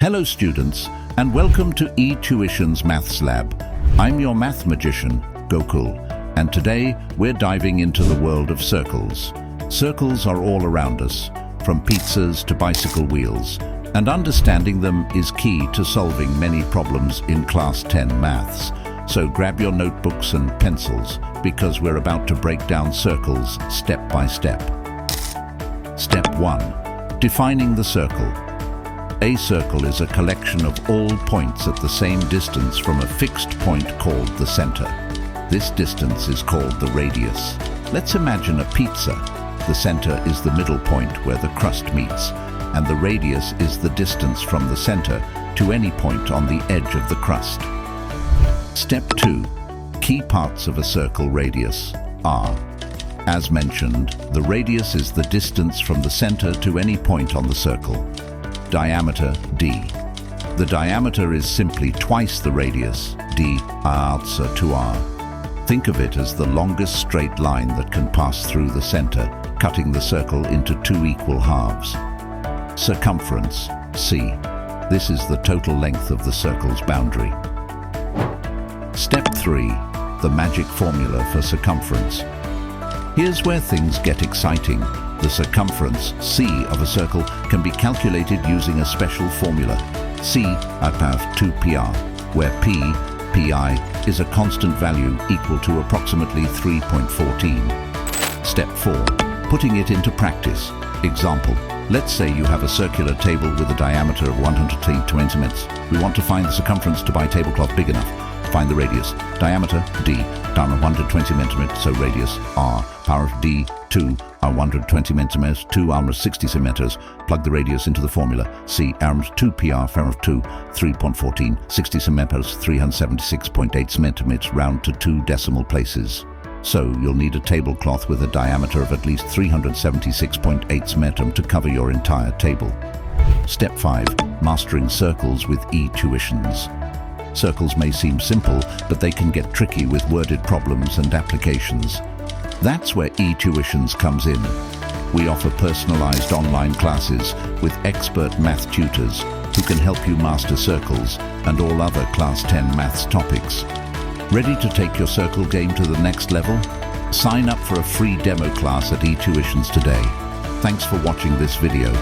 Hello students, and welcome to eTuition's Maths Lab. I'm your math magician, Gokul, and today we're diving into the world of circles. Circles are all around us, from pizzas to bicycle wheels, and understanding them is key to solving many problems in Class 10 maths. So grab your notebooks and pencils, because we're about to break down circles step by step. Step 1. Defining the circle. A circle is a collection of all points at the same distance from a fixed point called the center. This distance is called the radius. Let's imagine a pizza. The center is the middle point where the crust meets, and the radius is the distance from the center to any point on the edge of the crust. Step 2. Key parts of a circle radius are: as mentioned, the radius is the distance from the center to any point on the circle. Diameter, d. The diameter is simply twice the radius, d, alltså 2r. Think of it as the longest straight line that can pass through the center, cutting the circle into two equal halves. Circumference, c. This is the total length of the circle's boundary. Step 3. The magic formula for circumference. Here's where things get exciting. The circumference, c, of a circle can be calculated using a special formula, c above 2πr, where pi is a constant value equal to approximately 3.14. Step 4. Putting it into practice. Example. Let's say you have a circular table with a diameter of 120 centimeters. We want to find the circumference to buy a tablecloth big enough. Find the radius. Diameter, d, down 120 centimeters, so radius, r, power of d, 2, are 120 centimeters, 2 are 60 centimeters. Plug the radius into the formula. C, arms 2πr, power of 2, 3.14, 60 centimeters, 376.8 centimeters, round to 2 decimal places. So you'll need a tablecloth with a diameter of at least 376.8 centimeters to cover your entire table. Step 5. Mastering circles with eTuitions. Circles may seem simple, but they can get tricky with worded problems and applications. That's where eTuitions comes in. We offer personalized online classes with expert math tutors who can help you master circles and all other Class 10 maths topics. Ready to take your circle game to the next level? Sign up for a free demo class at eTuitions today. Thanks for watching this video.